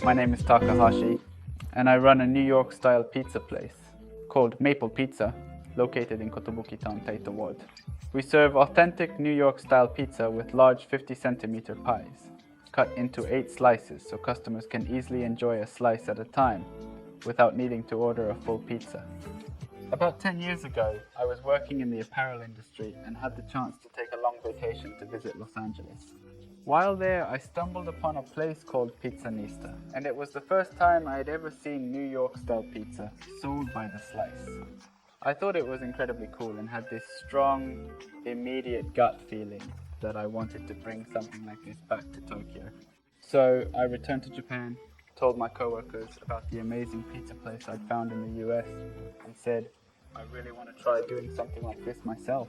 My name is Takahashi, and I run a New York-style pizza place called Maple Pizza, located in Kotobuki Town, Taito Ward. We serve authentic New York-style pizza with large 50-centimeter pies, cut into 8 slices so customers can easily enjoy a slice at a time without needing to order a full pizza. About 10 years ago, I was working in the apparel industry and had the chance to take a long vacation to visit Los Angeles. While there, I stumbled upon a place called Pizzanista, and it was the first time I had ever seen New York-style pizza sold by the slice. I thought it was incredibly cool and had this strong, immediate gut feeling that I wanted to bring something like this back to Tokyo. So I returned to Japan, told my coworkers about the amazing pizza place I'd found in the US, and said, I really want to try doing something like this myself.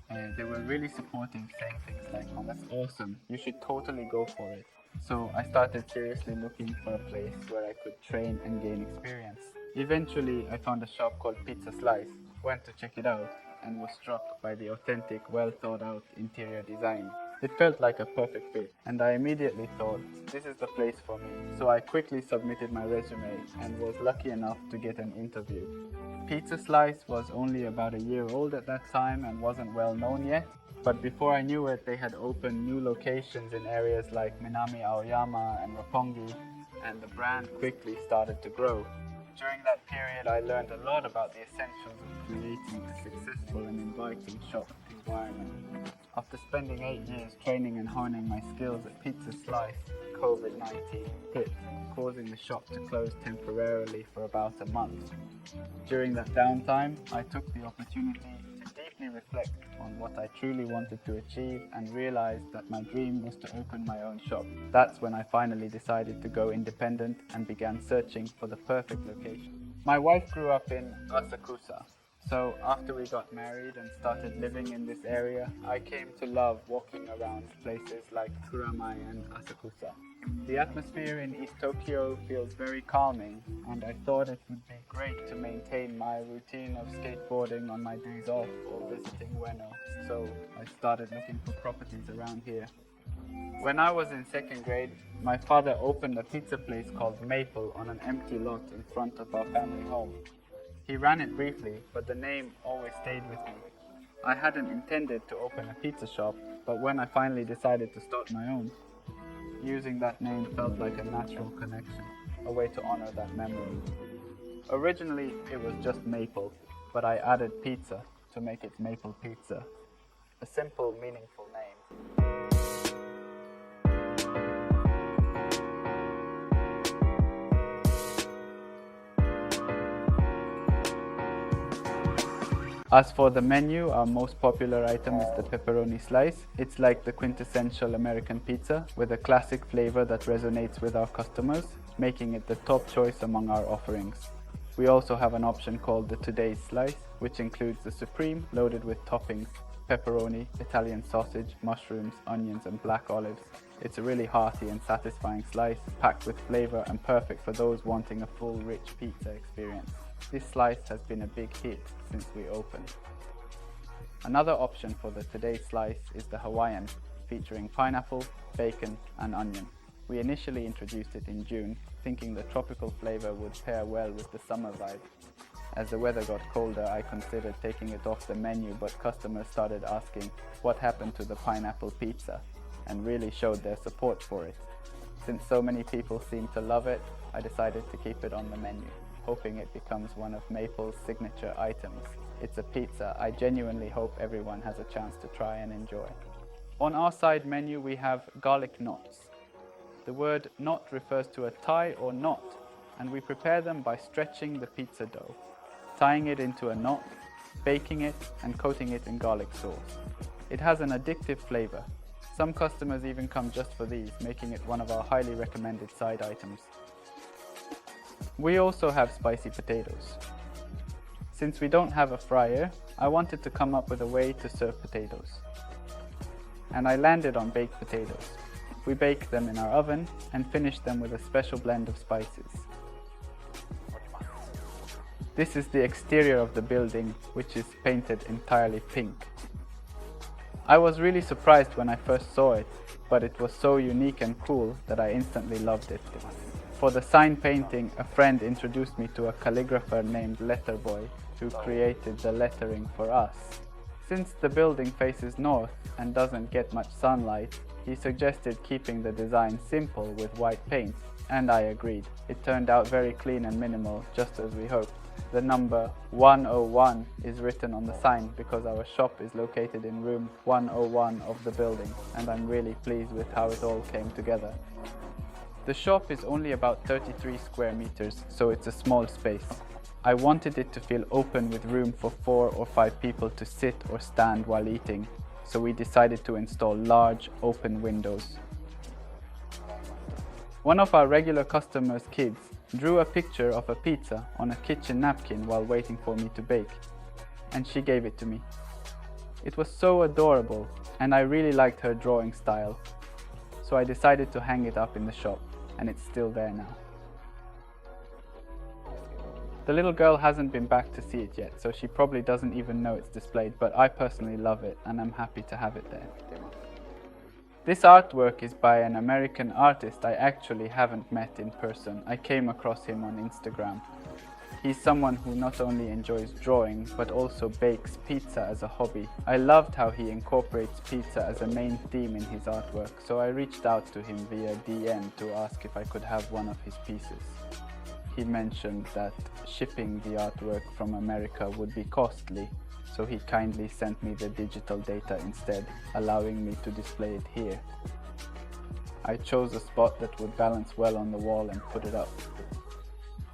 And they were really supportive, saying things like, oh, that's awesome, you should totally go for it. So I started seriously looking for a place where I could train and gain experience. Eventually, I found a shop called Pizza Slice, went to check it out, and was struck by the authentic, well thought out interior design. It felt like a perfect fit, and I immediately thought, this is the place for me. So I quickly submitted my resume and was lucky enough to get an interview. Pizza Slice was only about a year old at that time and wasn't well known yet, but before I knew it, they had opened new locations in areas like Minami Aoyama and Roppongi, and the brand quickly started to grow. During that period, I learned a lot about the essentials of creating a successful and inviting shop environment. After spending 8 years training and honing my skills at Pizza Slice, COVID-19 hit, causing the shop to close temporarily for about a month. During that downtime, I took the opportunity to deeply reflect on what I truly wanted to achieve and realized that my dream was to open my own shop. That's when I finally decided to go independent and began searching for the perfect location. My wife grew up in Asakusa, so after we got married and started living in this area, I came to love walking around places like Kuramai and Asakusa. The atmosphere in East Tokyo feels very calming, and I thought it would be great to maintain my routine of skateboarding on my days off or visiting Ueno, so I started looking for properties around here. When I was in second grade, my father opened a pizza place called Maple on an empty lot in front of our family home. He ran it briefly, but the name always stayed with me. I hadn't intended to open a pizza shop, but when I finally decided to start my own, using that name felt like a natural connection, a way to honor that memory. Originally, it was just Maple, but I added pizza to make it Maple Pizza, a simple, meaningful name. As for the menu, our most popular item is the pepperoni slice. It's like the quintessential American pizza with a classic flavor that resonates with our customers, making it the top choice among our offerings. We also have an option called the Today's Slice, which includes the Supreme loaded with toppings, pepperoni, Italian sausage, mushrooms, onions and black olives. It's a really hearty and satisfying slice, packed with flavor and perfect for those wanting a full, rich pizza experience. This slice has been a big hit since we opened. Another option for the Today's Slice is the Hawaiian, featuring pineapple, bacon and onion. We initially introduced it in June, thinking the tropical flavor would pair well with the summer vibe. As the weather got colder, I considered taking it off the menu, but customers started asking what happened to the pineapple pizza, and really showed their support for it. Since so many people seem to love it, I decided to keep it on the menu, hoping it becomes one of Maple's signature items. It's a pizza I genuinely hope everyone has a chance to try and enjoy. On our side menu we have garlic knots. The word knot refers to a tie or knot, and we prepare them by stretching the pizza dough, tying it into a knot, baking it and coating it in garlic sauce. It has an addictive flavor. Some customers even come just for these, making it one of our highly recommended side items. We also have spicy potatoes. Since we don't have a fryer, I wanted to come up with a way to serve potatoes. And I landed on baked potatoes. We bake them in our oven and finish them with a special blend of spices. This is the exterior of the building, which is painted entirely pink. I was really surprised when I first saw it, but it was so unique and cool that I instantly loved it. For the sign painting, a friend introduced me to a calligrapher named Letterboy, who created the lettering for us. Since the building faces north and doesn't get much sunlight, he suggested keeping the design simple with white paint, and I agreed. It turned out very clean and minimal, just as we hoped. The number 101 is written on the sign because our shop is located in room 101 of the building, and I'm really pleased with how it all came together. The shop is only about 33 square meters, so it's a small space. I wanted it to feel open with room for 4 or 5 people to sit or stand while eating, so we decided to install large open windows. One of our regular customers' kids drew a picture of a pizza on a kitchen napkin while waiting for me to bake, and she gave it to me. It was so adorable, and I really liked her drawing style, so I decided to hang it up in the shop, and it's still there now. The little girl hasn't been back to see it yet, so she probably doesn't even know it's displayed, but I personally love it and I'm happy to have it there. This artwork is by an American artist I actually haven't met in person. I came across him on Instagram. He's someone who not only enjoys drawing, but also bakes pizza as a hobby. I loved how he incorporates pizza as a main theme in his artwork, so I reached out to him via DM to ask if I could have one of his pieces. He mentioned that shipping the artwork from America would be costly, so he kindly sent me the digital data instead, allowing me to display it here. I chose a spot that would balance well on the wall and put it up.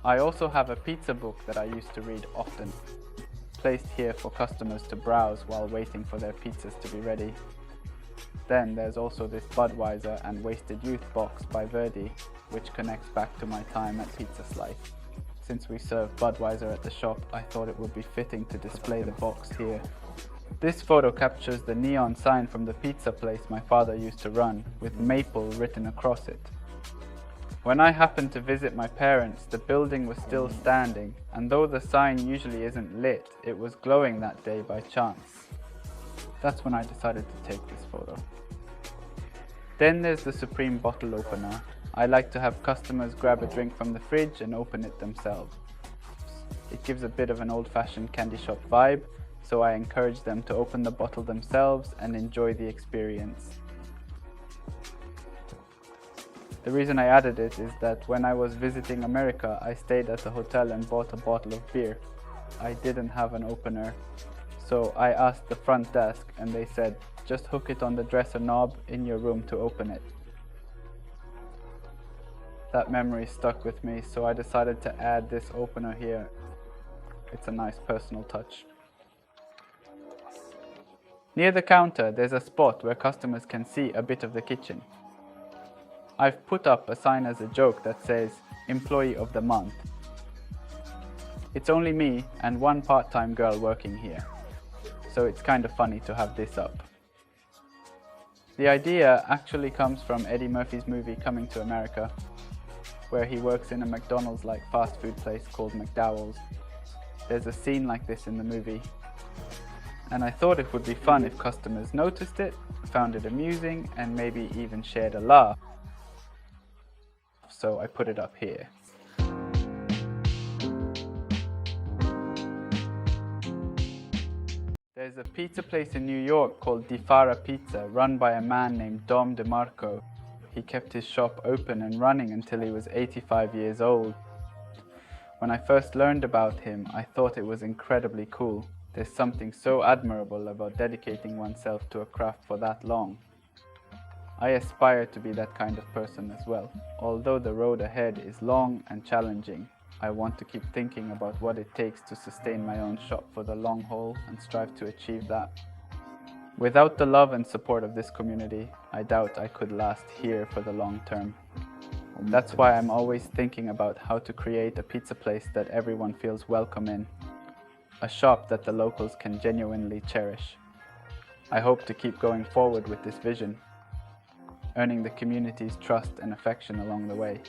I also have a pizza book that I used to read often, placed here for customers to browse while waiting for their pizzas to be ready. Then there's also this Budweiser and Wasted Youth box by Verdi, which connects back to my time at Pizza Slice. Since we serve Budweiser at the shop, I thought it would be fitting to display the box here. This photo captures the neon sign from the pizza place my father used to run, with Maple written across it. When I happened to visit my parents, the building was still standing, and though the sign usually isn't lit, it was glowing that day by chance. That's when I decided to take this photo. Then there's the Supreme bottle opener. I like to have customers grab a drink from the fridge and open it themselves. It gives a bit of an old-fashioned candy shop vibe, so I encourage them to open the bottle themselves and enjoy the experience. The reason I added it is that when I was visiting America, I stayed at the hotel and bought a bottle of beer. I didn't have an opener, so I asked the front desk and they said, just hook it on the dresser knob in your room to open it. That memory stuck with me, so I decided to add this opener here. It's a nice personal touch. Near the counter, there's a spot where customers can see a bit of the kitchen. I've put up a sign as a joke that says, Employee of the Month. It's only me and one part-time girl working here, so it's kind of funny to have this up. The idea actually comes from Eddie Murphy's movie Coming to America, where he works in a McDonald's-like fast food place called McDowell's. There's a scene like this in the movie, and I thought it would be fun if customers noticed it, found it amusing, and maybe even shared a laugh. So I put it up here. There's a pizza place in New York called Di Fara Pizza, run by a man named Dom DeMarco. He kept his shop open and running until he was 85 years old. When I first learned about him, I thought it was incredibly cool. There's something so admirable about dedicating oneself to a craft for that long. I aspire to be that kind of person as well. Although the road ahead is long and challenging, I want to keep thinking about what it takes to sustain my own shop for the long haul and strive to achieve that. Without the love and support of this community, I doubt I could last here for the long term. That's why I'm always thinking about how to create a pizza place that everyone feels welcome in. A shop that the locals can genuinely cherish. I hope to keep going forward with this vision, earning the community's trust and affection along the way.